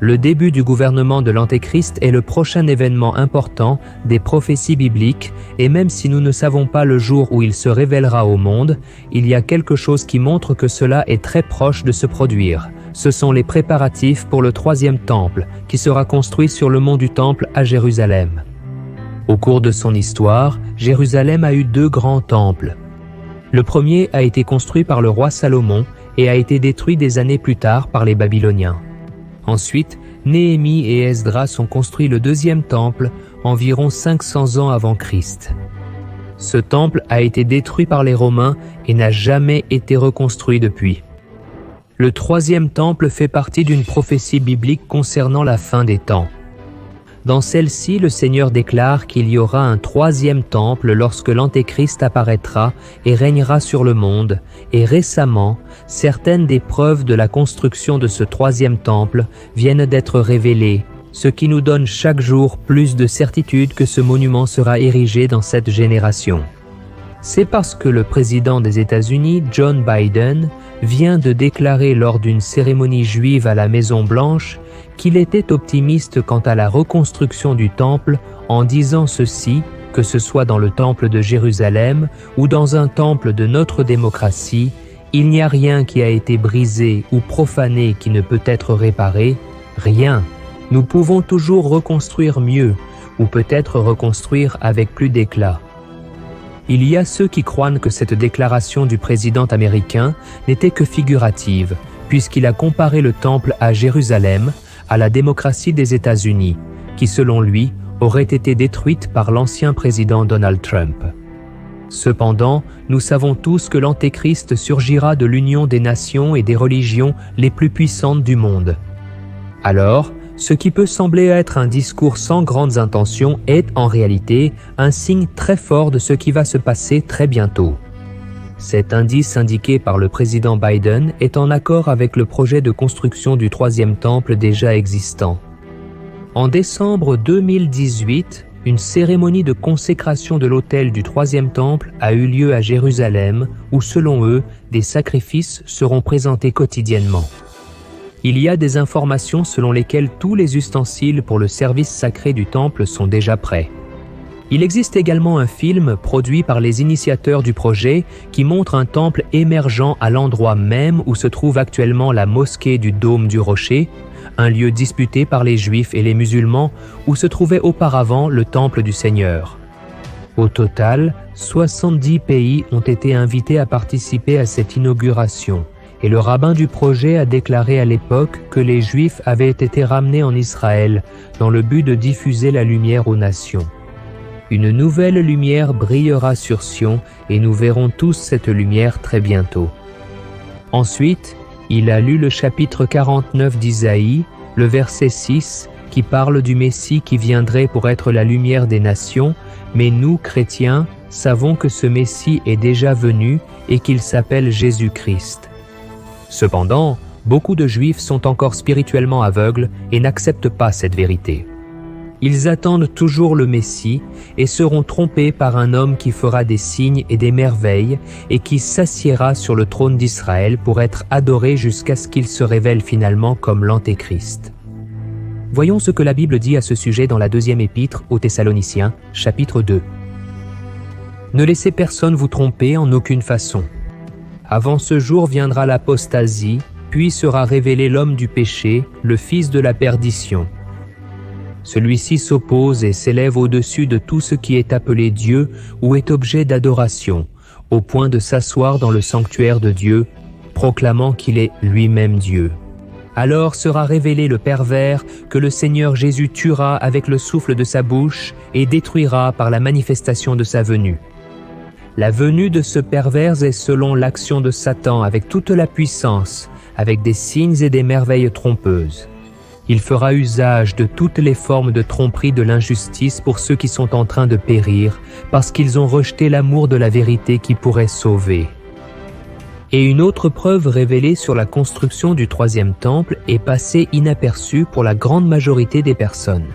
Le début du gouvernement de l'Antéchrist est le prochain événement important des prophéties bibliques, et même si nous ne savons pas le jour où il se révélera au monde, il y a quelque chose qui montre que cela est très proche de se produire. Ce sont les préparatifs pour le troisième temple, qui sera construit sur le mont du Temple à Jérusalem. Au cours de son histoire, Jérusalem a eu 2 grands temples. Le premier a été construit par le roi Salomon et a été détruit des années plus tard par les Babyloniens. Ensuite, Néhémie et Esdras ont construit le deuxième temple environ 500 ans avant Christ. Ce temple a été détruit par les Romains et n'a jamais été reconstruit depuis. Le troisième temple fait partie d'une prophétie biblique concernant la fin des temps. Dans celle-ci, le Seigneur déclare qu'il y aura un troisième temple lorsque l'Antéchrist apparaîtra et régnera sur le monde, et récemment, certaines des preuves de la construction de ce troisième temple viennent d'être révélées, ce qui nous donne chaque jour plus de certitude que ce monument sera érigé dans cette génération. C'est parce que le président des États-Unis, John Biden, vient de déclarer lors d'une cérémonie juive à la Maison-Blanche qu'il était optimiste quant à la reconstruction du temple en disant ceci, que ce soit dans le temple de Jérusalem ou dans un temple de notre démocratie, il n'y a rien qui a été brisé ou profané qui ne peut être réparé, rien. Nous pouvons toujours reconstruire mieux ou peut-être reconstruire avec plus d'éclat. Il y a ceux qui croient que cette déclaration du président américain n'était que figurative, puisqu'il a comparé le temple à Jérusalem, à la démocratie des États-Unis, qui selon lui aurait été détruite par l'ancien président Donald Trump. Cependant, nous savons tous que l'Antéchrist surgira de l'union des nations et des religions les plus puissantes du monde. Alors, ce qui peut sembler être un discours sans grandes intentions est en réalité un signe très fort de ce qui va se passer très bientôt. Cet indice indiqué par le président Biden est en accord avec le projet de construction du troisième temple déjà existant. En décembre 2018, une cérémonie de consécration de l'autel du troisième temple a eu lieu à Jérusalem, où selon eux, des sacrifices seront présentés quotidiennement. Il y a des informations selon lesquelles tous les ustensiles pour le service sacré du temple sont déjà prêts. Il existe également un film produit par les initiateurs du projet qui montre un temple émergent à l'endroit même où se trouve actuellement la mosquée du Dôme du Rocher, un lieu disputé par les Juifs et les musulmans où se trouvait auparavant le temple du Seigneur. Au total, 70 pays ont été invités à participer à cette inauguration. Et le rabbin du projet a déclaré à l'époque que les Juifs avaient été ramenés en Israël dans le but de diffuser la lumière aux nations. Une nouvelle lumière brillera sur Sion et nous verrons tous cette lumière très bientôt. Ensuite, il a lu le chapitre 49 d'Isaïe, le verset 6, qui parle du Messie qui viendrait pour être la lumière des nations, mais nous, chrétiens, savons que ce Messie est déjà venu et qu'il s'appelle Jésus-Christ. Cependant, beaucoup de Juifs sont encore spirituellement aveugles et n'acceptent pas cette vérité. Ils attendent toujours le Messie et seront trompés par un homme qui fera des signes et des merveilles et qui s'assiera sur le trône d'Israël pour être adoré jusqu'à ce qu'il se révèle finalement comme l'Antéchrist. Voyons ce que la Bible dit à ce sujet dans la deuxième épître aux Thessaloniciens, chapitre 2. Ne laissez personne vous tromper en aucune façon. Avant ce jour viendra l'apostasie, puis sera révélé l'homme du péché, le fils de la perdition. Celui-ci s'oppose et s'élève au-dessus de tout ce qui est appelé Dieu ou est objet d'adoration, au point de s'asseoir dans le sanctuaire de Dieu, proclamant qu'il est lui-même Dieu. Alors sera révélé le pervers que le Seigneur Jésus tuera avec le souffle de sa bouche et détruira par la manifestation de sa venue. La venue de ce pervers est selon l'action de Satan avec toute la puissance, avec des signes et des merveilles trompeuses. Il fera usage de toutes les formes de tromperie de l'injustice pour ceux qui sont en train de périr, parce qu'ils ont rejeté l'amour de la vérité qui pourrait sauver. Et une autre preuve révélée sur la construction du troisième temple est passée inaperçue pour la grande majorité des personnes.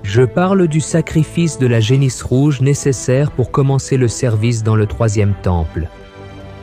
Je parle du sacrifice de la génisse rouge nécessaire pour commencer le service dans le troisième temple.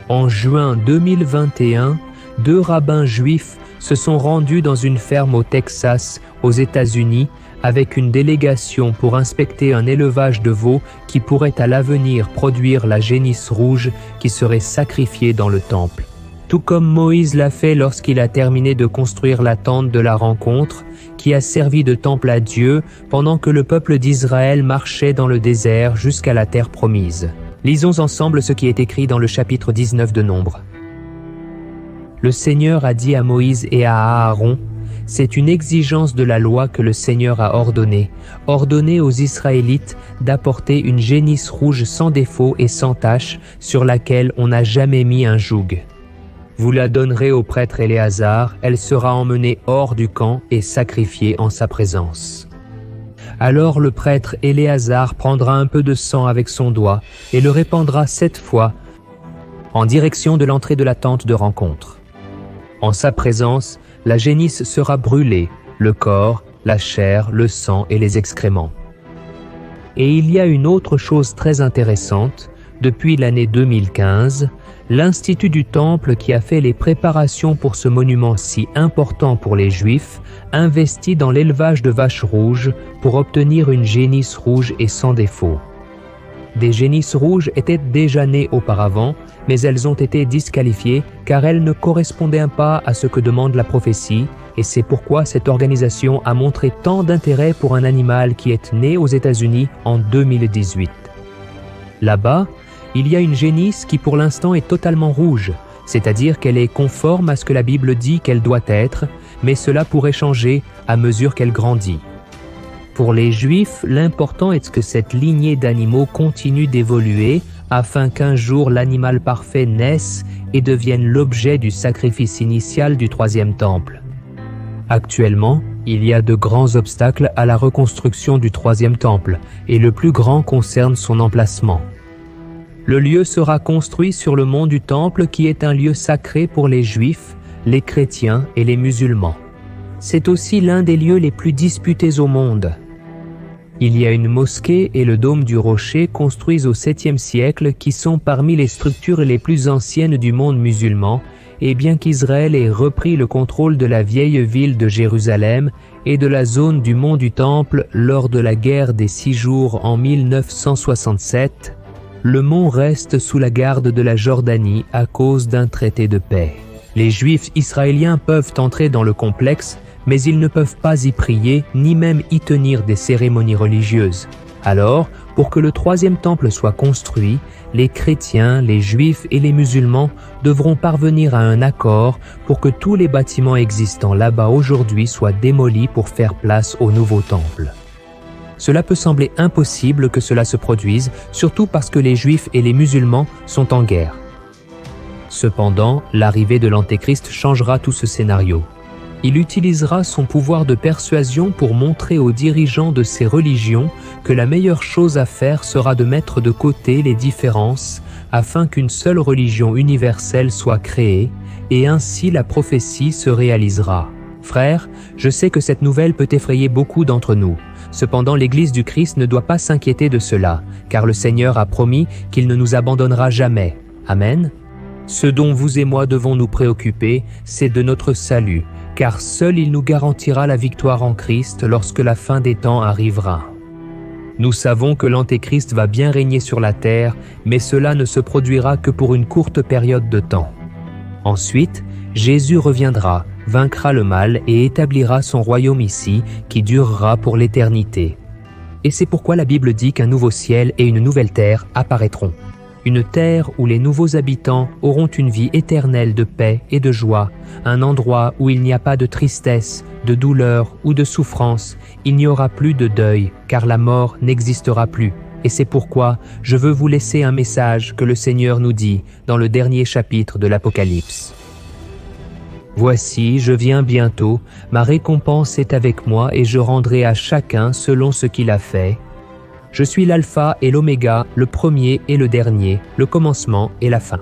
En juin 2021, 2 rabbins juifs se sont rendus dans une ferme au Texas, aux États-Unis, avec une délégation pour inspecter un élevage de veaux qui pourrait à l'avenir produire la génisse rouge qui serait sacrifiée dans le temple. Tout comme Moïse l'a fait lorsqu'il a terminé de construire la tente de la rencontre, qui a servi de temple à Dieu pendant que le peuple d'Israël marchait dans le désert jusqu'à la terre promise. Lisons ensemble ce qui est écrit dans le chapitre 19 de Nombre. Le Seigneur a dit à Moïse et à Aaron, « C'est une exigence de la loi que le Seigneur a ordonnée aux Israélites d'apporter une génisse rouge sans défaut et sans tache sur laquelle on n'a jamais mis un joug. Vous la donnerez au prêtre Éléazar, elle sera emmenée hors du camp et sacrifiée en sa présence. » Alors le prêtre Éléazar prendra un peu de sang avec son doigt et le répandra 7 fois en direction de l'entrée de la tente de rencontre. En sa présence, la génisse sera brûlée, le corps, la chair, le sang et les excréments. Et il y a une autre chose très intéressante. Depuis l'année 2015, l'Institut du Temple, qui a fait les préparations pour ce monument si important pour les Juifs, investit dans l'élevage de vaches rouges pour obtenir une génisse rouge et sans défaut. Des génisses rouges étaient déjà nées auparavant, mais elles ont été disqualifiées car elles ne correspondaient pas à ce que demande la prophétie, et c'est pourquoi cette organisation a montré tant d'intérêt pour un animal qui est né aux États-Unis en 2018. Là-bas, il y a une génisse qui pour l'instant est totalement rouge, c'est-à-dire qu'elle est conforme à ce que la Bible dit qu'elle doit être, mais cela pourrait changer à mesure qu'elle grandit. Pour les Juifs, l'important est que cette lignée d'animaux continue d'évoluer afin qu'un jour l'animal parfait naisse et devienne l'objet du sacrifice initial du troisième temple. Actuellement, il y a de grands obstacles à la reconstruction du troisième temple, et le plus grand concerne son emplacement. Le lieu sera construit sur le mont du Temple qui est un lieu sacré pour les Juifs, les chrétiens et les musulmans. C'est aussi l'un des lieux les plus disputés au monde. Il y a une mosquée et le dôme du rocher construits au 7e siècle qui sont parmi les structures les plus anciennes du monde musulman, et bien qu'Israël ait repris le contrôle de la vieille ville de Jérusalem et de la zone du mont du Temple lors de la guerre des 6 jours en 1967, le mont reste sous la garde de la Jordanie à cause d'un traité de paix. Les Juifs israéliens peuvent entrer dans le complexe, mais ils ne peuvent pas y prier, ni même y tenir des cérémonies religieuses. Alors, pour que le troisième temple soit construit, les chrétiens, les Juifs et les musulmans devront parvenir à un accord pour que tous les bâtiments existants là-bas aujourd'hui soient démolis pour faire place au nouveau temple. Cela peut sembler impossible que cela se produise, surtout parce que les Juifs et les musulmans sont en guerre. Cependant, l'arrivée de l'Antéchrist changera tout ce scénario. Il utilisera son pouvoir de persuasion pour montrer aux dirigeants de ces religions que la meilleure chose à faire sera de mettre de côté les différences afin qu'une seule religion universelle soit créée, et ainsi la prophétie se réalisera. Frères, je sais que cette nouvelle peut effrayer beaucoup d'entre nous. Cependant, l'Église du Christ ne doit pas s'inquiéter de cela, car le Seigneur a promis qu'il ne nous abandonnera jamais. Amen. Ce dont vous et moi devons nous préoccuper, c'est de notre salut, car seul il nous garantira la victoire en Christ lorsque la fin des temps arrivera. Nous savons que l'Antéchrist va bien régner sur la terre, mais cela ne se produira que pour une courte période de temps. Ensuite, Jésus reviendra, vaincra le mal et établira son royaume ici, qui durera pour l'éternité. Et c'est pourquoi la Bible dit qu'un nouveau ciel et une nouvelle terre apparaîtront. Une terre où les nouveaux habitants auront une vie éternelle de paix et de joie, un endroit où il n'y a pas de tristesse, de douleur ou de souffrance, il n'y aura plus de deuil, car la mort n'existera plus. Et c'est pourquoi je veux vous laisser un message que le Seigneur nous dit dans le dernier chapitre de l'Apocalypse. Voici, je viens bientôt, ma récompense est avec moi et je rendrai à chacun selon ce qu'il a fait. Je suis l'alpha et l'oméga, le premier et le dernier, le commencement et la fin.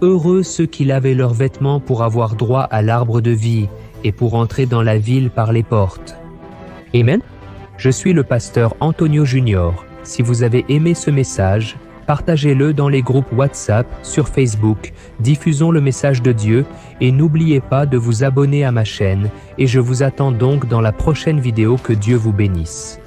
Heureux ceux qui lavaient leurs vêtements pour avoir droit à l'arbre de vie et pour entrer dans la ville par les portes. Amen. Je suis le pasteur Antonio Junior. Si vous avez aimé ce message, Partagez-le dans les groupes WhatsApp, sur Facebook, diffusons le message de Dieu et n'oubliez pas de vous abonner à ma chaîne et je vous attends donc dans la prochaine vidéo. Que Dieu vous bénisse.